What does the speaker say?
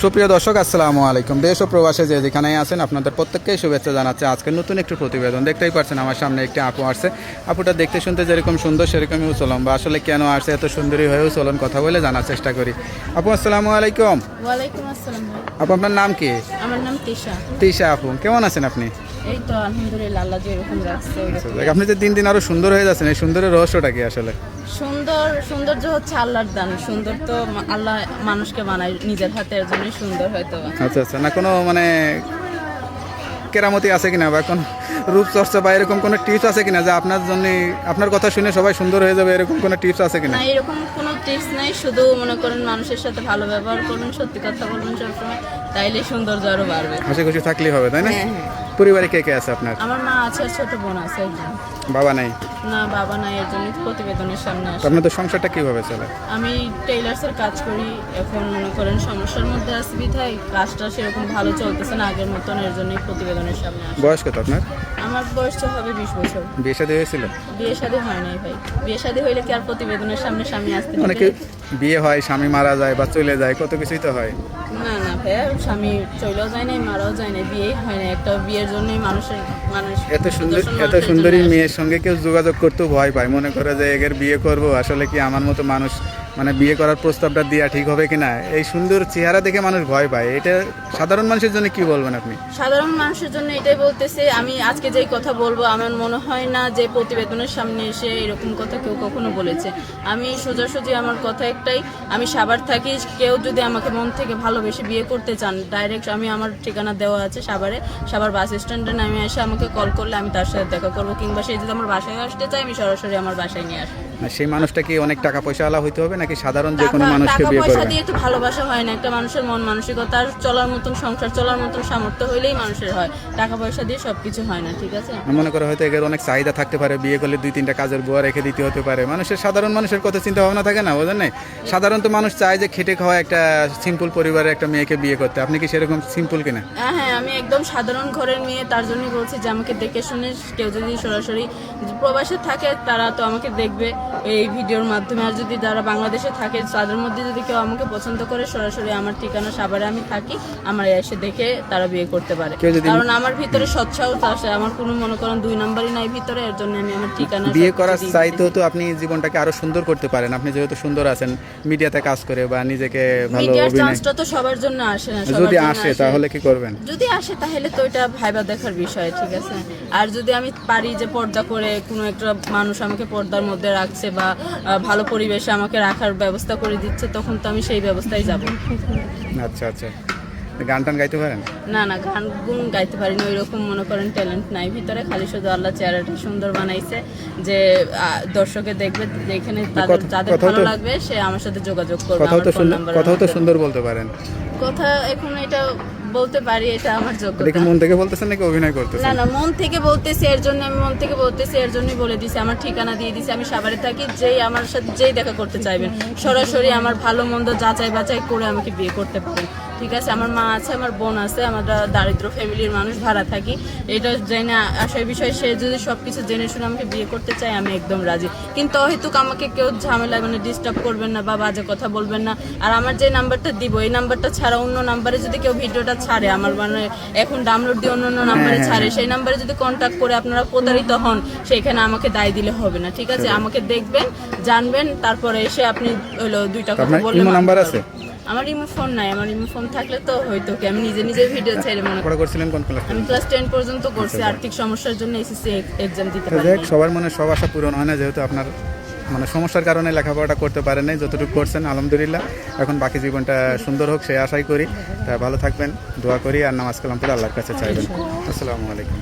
সুপ্রিয় দর্শক আসসালামু আলাইকুম। দেশ ও প্রবাসে যে যেখানেই আছেন আপনাদের প্রত্যেককেই শুভেচ্ছা জানাচ্ছে। আজকে নতুন একটি প্রতিবেদন দেখতেই পাচ্ছেন, আমার সামনে একটি আপু আসছে। আপুটা দেখতে শুনতে যেরকম সুন্দর সেরকমই উচলন, বা আসলে কেন আসছে এত সুন্দরী হয়ে উচলন, কথা বলে জানার চেষ্টা করি। আপু আসসালামু আলাইকুম। ওয়ালাইকুম আসসালাম ভাই। আপু আপনার নাম কি? আমার নাম তিশা। তিশা আপু, কেমন আছেন আপনি? এই তো আলহামদুলিল্লাহ, আল্লাহ যেরকম রাখছে ওইরকম। আপনি যে দিন দিন আরো সুন্দর হয়ে যাচ্ছেন, এই সুন্দরের রহস্যটা কি আসলে? সৌন্দর্য হচ্ছে আল্লাহর দান। সুন্দর তো আল্লাহ মানুষকে বানায় নিজের হাতে, এর জন্যই সুন্দর হয়তো। আচ্ছা আচ্ছা, না কোনো মানে কেরামতি আছে কিনা, বা কোনো রূপচর্চা বা এরকম কোনো টিপস আছে কিনা যে আপনার জন্য, আপনার কথা শুনে সবাই সুন্দর হয়ে যাবে, এরকম কোনো টিপস আছে কিনা? না, এরকম কোনো টিপস নাই, শুধু মনে করেন মানুষের সাথে ভালো ব্যবহার করুন, সত্যি কথা বলবেন সবসময়, তাইলে সৌন্দর্য আরো বাড়বে। হাসি খুশি থাকলেই হবে, তাই না? হ্যাঁ, হ্যাঁ। পরিবারে কে কে আছে আপনার? আমার মা আছে আর ছোট বোন আছে একজন। বাবা নাই? না, বাবা নাই, এর জন্য প্রতিবেদনের সামনে তো আসে। আপনাদের সংসারটা কিভাবে চলে? আমি টেইলার্সের কাজ করি, এখন মনে করেন সমস্যার মধ্যে আছি বিধায় কাজটা সেরকম ভালো চলতেছে না আগের মতন, এর জন্যই প্রতিবেদনের সামনে আসি। বয়স কত আপনার? আমার বয়স তো হবে 20 বছর। বিয়ে শাদী হয়েছিল? বিয়ে শাদী হয় নাই ভাই। বিয়ে শাদী হইলে কি আর প্রতিবেদনের সামনে স্বামী আসতে অনেকে দিবে? বিয়ে হয়, স্বামী মারা যায় বা চলে যায়, কত কিছুই তো হয়। না না ভাইয়া, স্বামী চলেও যায় নাই, মারাও যায় নাই, বিয়েই হয় না। একটা বিয়ের জন্যই মানুষ এত সুন্দর, দর্শন এত মানুষের সুন্দরী জন্য আসে। মেয়ের সঙ্গে কেউ যোগাযোগ করতেও ভয় পায়, মনে করে যে এগের বিয়ে করব, আসলে কি আমার মতো মানুষ মানে বিয়ে করার প্রস্তাবটা দেওয়া ঠিক হবে কিনা, এই সুন্দর চেহারা দেখে মানুষ ভয় পায়। এটা সাধারণ মানুষের জন্য কি বলবেন আপনি? সাধারণ মানুষের জন্য এটাই বলতেছে, আমি আজকে যেই কথা বলবো আমার মনে হয় না যে প্রতিবেদনের সামনে এসে এরকম কথা কেউ কখনো বলেছে। আমি সোজাসুজি, আমার কথা একটাই, আমি সাভার থাকি। কেউ যদি আমাকে মন থেকে ভালোবেসে বিয়ে করতে চান, ডাইরেক্ট আমার ঠিকানা দেওয়া আছে সাভারে। সাভার বাস স্ট্যান্ডে নামে এসে আমাকে কল করলে আমি তার সাথে দেখা করবো, কিংবা সে যদি আমার বাসায় আসতে চায় আমি সরাসরি আমার বাসায় নিয়ে আসবো। সেই মানুষটা কি অনেক টাকা পয়সা আলা হইতে হবে, নাকি সাধারণ যে কোনো মানুষকে টাকা বিয়ে পয়সা করবে? দিয়ে তো ভালোবাসা হয় না। একটা মানুষের মন মানসিকতা আর চলার মতন, সংসার চলার মতন সামর্থ্য হইলেই মানুষের হয়। টাকা পয়সা দিয়ে সবকিছু হয় না, ঠিক আছে? মনে করে হয়তো এর অনেক চাহিদা থাকতে পারে, বিয়ে করলে 2-3টা কাজের বুয়া রেখে দিতে হতে পারে। মানুষের, সাধারণ মানুষের কথা চিন্তা ভাবনা থাকে না, বোঝেন না? সাধারণত মানুষ চায় যে খেটে খাওয়া একটা সিম্পল পরিবারের একটা মেয়েকে বিয়ে করতে। আপনি কি সেরকম সিম্পল কিনা? হ্যাঁ, আমি একদম সাধারণ ঘরের মেয়ে, তার জন্যই বলছি যে আমাকে দেখে শুনে কেউ যদি সরাসরি প্রবাসে থাকে তারা তো আমাকে দেখবে এই ভিডিওর মাধ্যমে, আর যদি যারা বাংলাদেশে থাকে তাদের মধ্যে যদি কেউ আমাকে পছন্দ করে, সরাসরি আমার ঠিকানা সাভারে আমি থাকি, আমার এসে দেখে তারা বিয়ে করতে পারে। কারণ আমার ভিতরে সৎসাহস আছে, আমার কোনো মনে করেন 2 নাম্বারই নাই ভিতরে, এর জন্য আমি আমার ঠিকানা বিয়ে করার চাইতেও তো আপনি জীবনটাকে আরো সুন্দর করতে পারেন। আপনি যেহেতু সুন্দর আছেন, মিডিয়াতে কাজ করে বা নিজেকে ভালো মিডিয়ার অভিনয়, চান্সটা তো সবার জন্য আসে না। যদি আসে তাহলে কি করবেন? যদি আসে তাহলে তো এটা ভাইবা দেখার বিষয়, ঠিক আছে? আর যদি আমি পারি যে পর্দা করে কোনো একটা মানুষ আমাকে পর্দার মধ্যে রাখছে বা ভালো পরিবেশে আমাকে রাখার ব্যবস্থা করে দিচ্ছে, তখন তো আমি সেই ব্যবস্থায় যাব। আচ্ছা আচ্ছা, গান টান গাইতে পারেন? না না, গান গুন গাইতে পারি না, ওইরকম মনে করেন ট্যালেন্ট নাই ভিতরে। খালি শুধু আল্লাহ চেহারাটা সুন্দর বানাইছে যে দর্শকে দেখবে, যেখানে যাদের ভালো লাগবে সে আমার সাথে যোগাযোগ করবে। কথাও তো সুন্দর বলতে পারেন। কথা এখন এটা বলতে পারি, এটা আমার যোগ্যতা। দেখি মন থেকে বলতেছেন নাকি অভিনয় করতেছেন? না না, মন থেকে বলতেছি, এর জন্য আমি মন থেকে বলতেছি, এর জন্যই বলে দিছি। আমার ঠিকানা দিয়ে দিছি, আমি সাভারে থাকি। যেই আমার সাথে যেই দেখা করতে চাইবেন, সরাসরি আমার ভালো মন্দ যাচাই বাছাই করে আমাকে বিয়ে করতে পারেন, ঠিক আছে? আমার মা আছে, আমার বোন আছে, আমরা দারিদ্র ফ্যামিলির মানুষ, ভাড়া থাকি। এটা জেনে আসার বিষয়, সে যদি সবকিছু জেনে শুনে আমাকে বিয়ে করতে চায় আমি একদম রাজি। কিন্তু অহেতুক আমাকে কেউ ঝামেলা মানে ডিস্টার্ব করবেন না বা বাজে কথা বলবেন না। আর আমার যে নাম্বারটা দিব, এই নাম্বারটা ছাড়া অন্য নাম্বারে যদি কেউ ভিডিওটা ছাড়ে, আমার মানে এখন ডাউনলোড দিয়ে অন্য নাম্বারে ছাড়ে, সেই নাম্বারে যদি কন্ট্যাক্ট করে আপনারা প্রতারিত হন, সেইখানে আমাকে দায় দিলে হবে না, ঠিক আছে? আমাকে দেখবেন, জানবেন, তারপরে এসে আপনি হলো 2টা কথা বললেন। নাম্বার আছে? আমার ইমো ফোন নাই। আমার ইমো ফোন থাকলে তো হয়তো কি আমি নিজে নিজে ভিডিও ছেড়ে মনে করি। করছিলেন কোন ক্লাসে? আমি ক্লাস 10 পর্যন্ত করছি। আর্থিক সমস্যার জন্য এসএসসি এক্সাম দিতে পারি নাই। সবার মনে সব আশা পূরণ হয় না, যেহেতু আপনার মানে সমস্যার কারণে লেখাপড়াটা করতে পারেন নাই। যতটুকু করছেন আলহামদুলিল্লাহ, এখন বাকি জীবনটা সুন্দর হোক সেই আশাই করি। তা ভালো থাকবেন, দোয়া করি, আর নামাজ কালাম করে আল্লাহর কাছে চাইবেন। আসসালামু আলাইকুম।